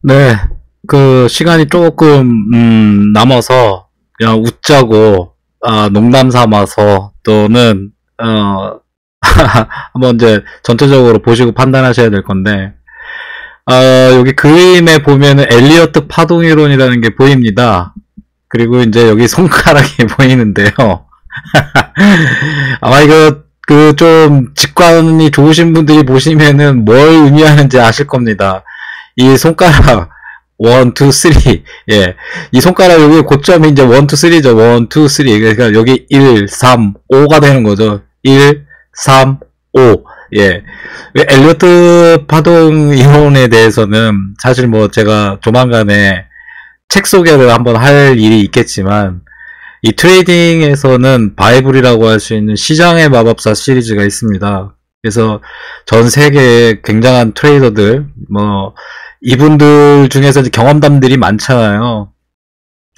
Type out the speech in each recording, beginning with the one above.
네, 그 시간이 조금 남아서 그냥 웃자고 농담 삼아서 또는 한번 이제 전체적으로 보시고 판단하셔야 될 건데 여기 그림에 보면은 엘리어트 파동 이론이라는 게 보입니다. 그리고 이제 여기 손가락이 보이는데요. 아마 이거 그 좀 직관이 좋으신 분들이 보시면은 뭘 의미하는지 아실 겁니다. 이 손가락 1, 2, 3 예. 이 손가락 여기 고점이 이제 1, 2, 3죠. 1, 2, 3 그러니까 여기 1, 3, 5가 되는 거죠. 1, 3, 5 예. 엘리어트 파동 이론에 대해서는 사실 뭐 제가 조만간에 책 소개를 한번 할 일이 있겠지만 이 트레이딩에서는 바이블이라고 할 수 있는 시장의 마법사 시리즈가 있습니다. 그래서 전 세계의 굉장한 트레이더들, 뭐, 이분들 중에서 이제 경험담들이 많잖아요.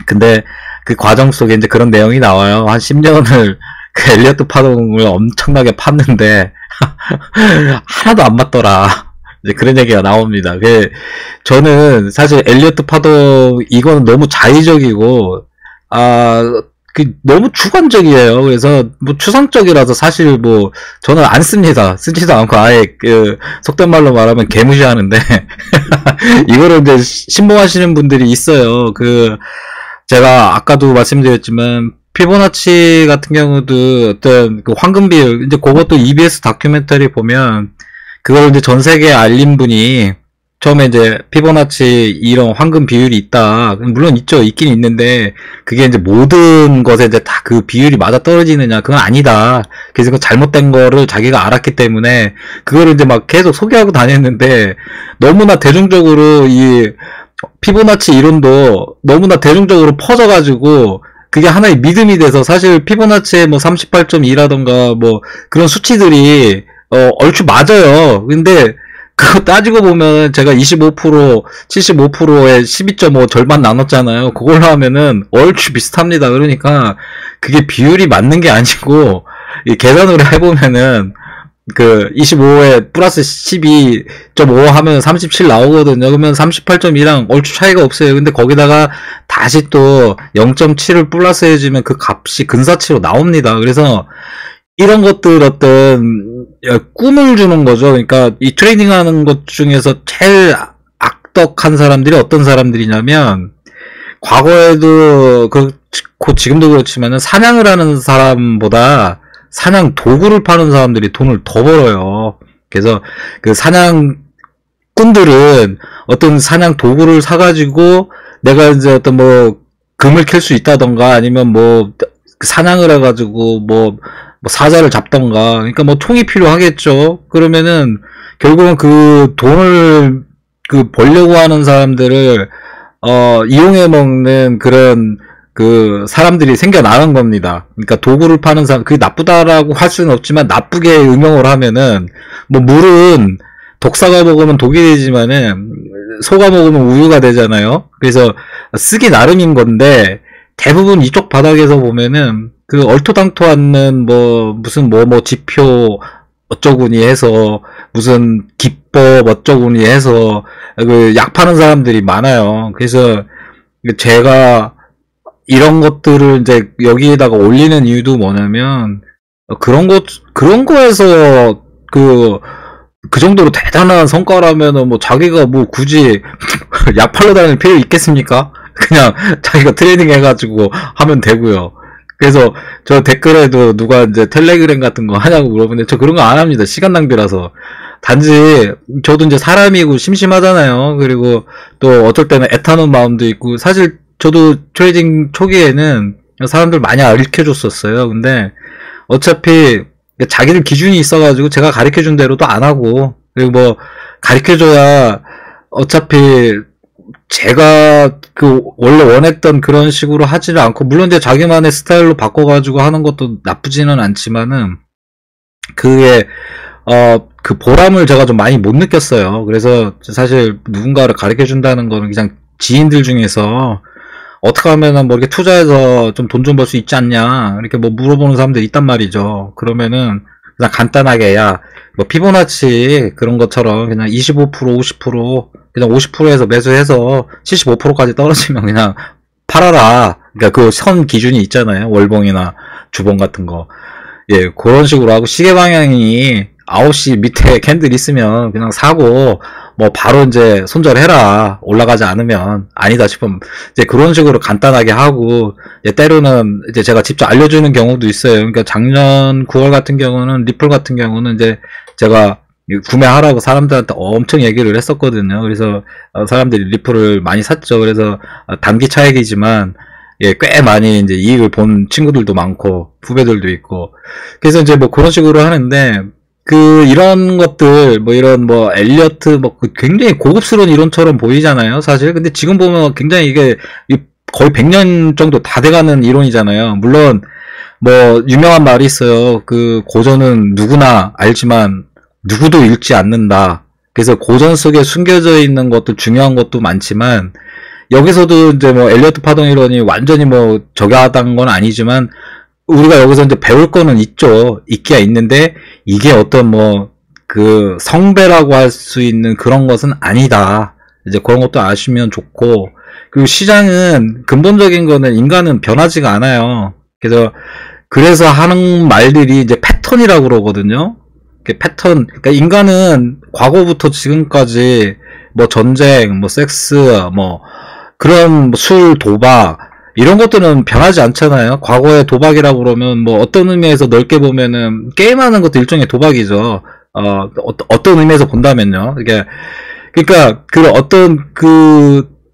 근데 그 과정 속에 이제 그런 내용이 나와요. 한 10년을 그 엘리어트 파동을 엄청나게 팠는데, 하나도 안 맞더라. 이제 그런 얘기가 나옵니다. 저는 사실 엘리어트 파동, 이거는 너무 자의적이고, 너무 주관적이에요. 그래서 뭐 추상적이라서 사실 뭐 저는 안 씁니다. 쓰지도 않고 아예 속된 말로 말하면 개무시하는데 이거를 이제 신봉하시는 분들이 있어요. 제가 아까도 말씀드렸지만 피보나치 같은 경우도 어떤 그 황금 비율 이제 그것도 EBS 다큐멘터리 보면 그걸 이제 전 세계에 알린 분이 처음에 이제 피보나치 이런 황금 비율이 있다. 물론 있죠. 있긴 있는데 그게 이제 모든 것에 이제 다 그 비율이 맞아 떨어지느냐? 그건 아니다. 그래서 그 잘못된 거를 자기가 알았기 때문에 그거를 이제 막 계속 소개하고 다녔는데 너무나 대중적으로 이 피보나치 이론도 너무나 대중적으로 퍼져가지고 그게 하나의 믿음이 돼서 사실 피보나치의 뭐 38.2라던가 뭐 그런 수치들이 얼추 맞아요. 근데 그거 따지고 보면 제가 25%, 75%에 12.5 절반 나눴잖아요. 그걸로 하면은 얼추 비슷합니다. 그러니까 그게 비율이 맞는 게 아니고 이 계산으로 해보면은 그 25에 플러스 12.5 하면 37 나오거든요. 그러면 38.2랑 얼추 차이가 없어요. 근데 거기다가 다시 또 0.7을 플러스 해주면 그 값이 근사치로 나옵니다. 그래서 이런 것들 어떤 꿈을 주는 거죠. 그러니까 이 트레이딩 하는 것 중에서 제일 악덕한 사람들이 어떤 사람들이냐면 과거에도 그렇고 지금도 그렇지만은 사냥을 하는 사람보다 사냥 도구를 파는 사람들이 돈을 더 벌어요. 그래서 그 사냥꾼들은 어떤 사냥 도구를 사가지고 내가 이제 어떤 뭐 금을 캘 수 있다던가 아니면 뭐 사냥을 해가지고 뭐 사자를 잡던가 그러니까 뭐 총이 필요하겠죠. 그러면은 결국은 그 돈을 벌려고 하는 사람들을 이용해 먹는 그런 그 사람들이 생겨나는 겁니다. 그러니까 도구를 파는 사람 그게 나쁘다라고 할 수는 없지만 나쁘게 응용을 하면은 뭐 물은 독사가 먹으면 독이 되지만은 소가 먹으면 우유가 되잖아요. 그래서 쓰기 나름인 건데 대부분 이쪽 바닥에서 보면은 그 얼토당토 않는 무슨 지표 어쩌구니 해서 무슨 기법 어쩌구니 해서 그 약 파는 사람들이 많아요. 그래서 제가 이런 것들을 이제 여기에다가 올리는 이유도 뭐냐면 그런 거에서 그 정도로 대단한 성과라면은 뭐 자기가 뭐 굳이 약 팔러 다닐 필요 있겠습니까? 그냥 자기가 트레이닝 해가지고 하면 되고요. 그래서 저 댓글에도 누가 이제 텔레그램 같은 거 하냐고 물어보는데 저 그런 거 안 합니다. 시간 낭비라서. 단지 저도 이제 사람이고 심심하잖아요. 그리고 또 어쩔 때는 애타는 마음도 있고 사실 저도 트레이딩 초기에는 사람들 많이 가르쳐줬었어요. 근데 어차피 자기들 기준이 있어가지고 제가 가르쳐준 대로도 안 하고 그리고 뭐 가르쳐줘야 어차피 제가 원래 원했던 그런 식으로 하지를 않고, 물론 이제 자기만의 스타일로 바꿔가지고 하는 것도 나쁘지는 않지만은, 그 보람을 제가 좀 많이 못 느꼈어요. 그래서 사실 누군가를 가르쳐 준다는 거는 그냥 지인들 중에서 어떻게 하면은 뭐 이렇게 투자해서 좀 돈 좀 벌 수 있지 않냐, 이렇게 뭐 물어보는 사람들이 있단 말이죠. 그러면은 그냥 간단하게, 야, 뭐, 피보나치 그런 것처럼 그냥 25%, 50%, 그냥 50%에서 매수해서 75%까지 떨어지면 그냥 팔아라. 그러니까 그 선 기준이 있잖아요. 월봉이나 주봉 같은 거. 예, 그런 식으로 하고, 시계 방향이 9시 밑에 캔들 있으면 그냥 사고, 뭐, 바로 이제 손절해라. 올라가지 않으면. 아니다 싶으면, 이제 그런 식으로 간단하게 하고, 이제 때로는 이제 제가 직접 알려주는 경우도 있어요. 그러니까 작년 9월 같은 경우는, 리플 같은 경우는 이제 제가 구매하라고 사람들한테 엄청 얘기를 했었거든요. 그래서 사람들이 리플을 많이 샀죠. 그래서 단기 차익이지만, 예, 꽤 많이 이제 이익을 본 친구들도 많고, 후배들도 있고. 그래서 이제 뭐 그런 식으로 하는데, 이런 것들, 뭐 이런 뭐 엘리어트, 뭐 굉장히 고급스러운 이론처럼 보이잖아요, 사실. 근데 지금 보면 굉장히 이게 거의 100년 정도 다 돼가는 이론이잖아요. 물론, 뭐, 유명한 말이 있어요. 고전은 누구나 알지만, 누구도 읽지 않는다. 그래서 고전 속에 숨겨져 있는 것도 중요한 것도 많지만, 여기서도 이제 뭐 엘리어트 파동 이론이 완전히 뭐 적용하다는 건 아니지만 우리가 여기서 이제 배울 거는 있죠. 있기야 있는데 이게 어떤 뭐 성배라고 할 수 있는 그런 것은 아니다. 이제 그런 것도 아시면 좋고, 그리고 시장은 근본적인 거는 인간은 변하지가 않아요. 그래서 하는 말들이 이제 패턴이라고 그러거든요. 패턴, 그러니까 인간은 과거부터 지금까지 뭐 전쟁, 뭐 섹스, 뭐 그런 술, 도박 이런 것들은 변하지 않잖아요. 과거의 도박이라고 그러면 뭐 어떤 의미에서 넓게 보면은 게임하는 것도 일종의 도박이죠. 어떤 의미에서 본다면요. 그러니까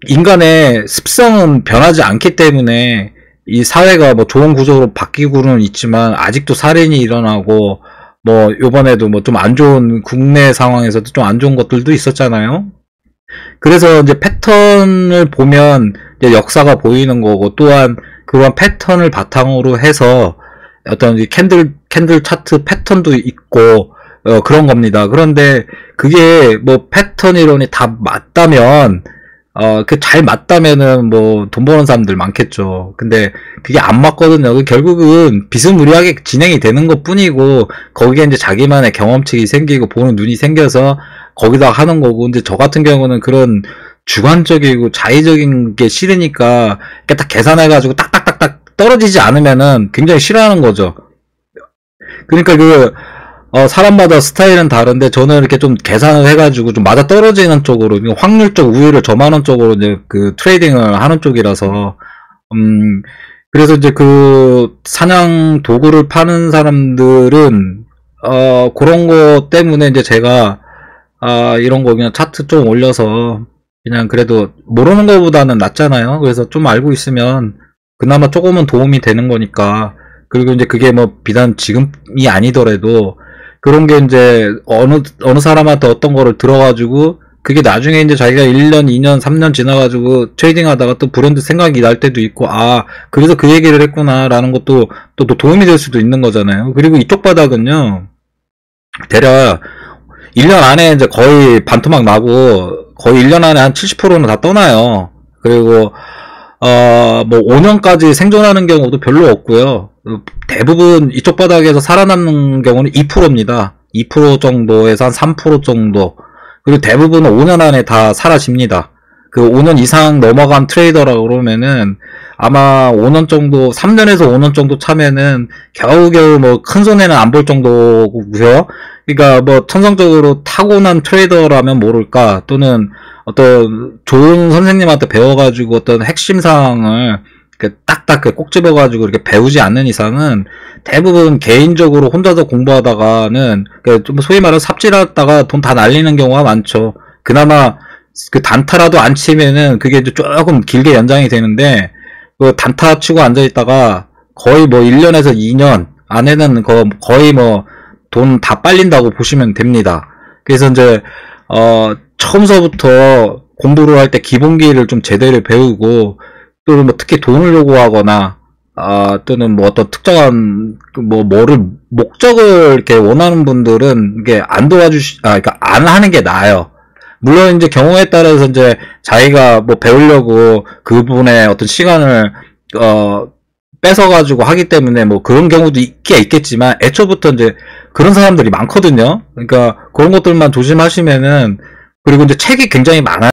인간의 습성은 변하지 않기 때문에 이 사회가 뭐 좋은 구조로 바뀌고는 있지만 아직도 살인이 일어나고 뭐 요번에도 뭐 좀 안 좋은 국내 상황에서도 좀 안 좋은 것들도 있었잖아요. 그래서 이제 패턴을 보면 이제 역사가 보이는 거고, 또한 그런 패턴을 바탕으로 해서 어떤 캔들 차트 패턴도 있고 그런 겁니다. 그런데 그게 뭐 패턴 이론이 다 맞다면 잘 맞다면은 뭐 돈 버는 사람들 많겠죠. 근데 그게 안 맞거든요. 결국은 비스무리하게 진행이 되는 것 뿐이고, 거기에 이제 자기만의 경험치가 생기고 보는 눈이 생겨서 거기다 하는 거고, 근데 저 같은 경우는 그런 주관적이고 자의적인 게 싫으니까 이렇게 딱 계산해가지고 딱딱딱딱 떨어지지 않으면은 굉장히 싫어하는 거죠. 그러니까 사람마다 스타일은 다른데 저는 이렇게 좀 계산을 해가지고 좀 맞아 떨어지는 쪽으로, 확률적 우위를 점하는 쪽으로 이제 트레이딩을 하는 쪽이라서, 그래서 이제 사냥 도구를 파는 사람들은, 그런 거 때문에 이제 제가, 이런 거 그냥 차트 좀 올려서, 그냥 그래도 모르는 거보다는 낫잖아요. 그래서 좀 알고 있으면 그나마 조금은 도움이 되는 거니까. 그리고 이제 그게 뭐 비단 지금이 아니더라도 그런 게 이제 어느 사람한테 어떤 거를 들어가지고 그게 나중에 이제 자기가 1년, 2년, 3년 지나가지고 트레이딩 하다가 또 브랜드 생각이 날 때도 있고, 그래서 그 얘기를 했구나 라는 것도 또 도움이 될 수도 있는 거잖아요. 그리고 이쪽 바닥은요, 대략 1년 안에 이제 거의 반토막 나고 거의 1년 안에 한 70%는 다 떠나요. 그리고 뭐 5년까지 생존하는 경우도 별로 없고요. 대부분 이쪽 바닥에서 살아남는 경우는 2%입니다. 2% 정도에서 한 3% 정도. 그리고 대부분은 5년 안에 다 사라집니다. 5년 이상 넘어간 트레이더라고 그러면은 아마 5년 정도, 3년에서 5년 정도 차면은 겨우겨우 뭐 큰 손해는 안 볼 정도고요. 그러니까 뭐 천성적으로 타고난 트레이더라면 모를까, 또는 어떤 좋은 선생님한테 배워가지고 어떤 핵심 사항을 딱딱 꼭 집어가지고 이렇게 배우지 않는 이상은 대부분 개인적으로 혼자서 공부하다가는 좀 소위 말해서 삽질하다가 돈 다 날리는 경우가 많죠. 그나마 단타라도 안 치면은 그게 이제 조금 길게 연장이 되는데, 단타 치고 앉아있다가 거의 뭐 1년에서 2년 안에는 거의 뭐 돈 다 빨린다고 보시면 됩니다. 그래서 이제 처음서부터 공부를 할 때 기본기를 좀 제대로 배우고, 또는 뭐 특히 돈을 요구하거나 또는 뭐 어떤 특정한 목적을 이렇게 원하는 분들은 이게 안 그러니까 안 하는 게 나아요. 물론 이제 경우에 따라서 이제 자기가 뭐 배우려고 그 부분에 어떤 시간을 뺏어가지고 하기 때문에 뭐 그런 경우도 있겠지만 애초부터 이제 그런 사람들이 많거든요. 그러니까 그런 것들만 조심하시면은, 그리고 이제 책이 굉장히 많아요.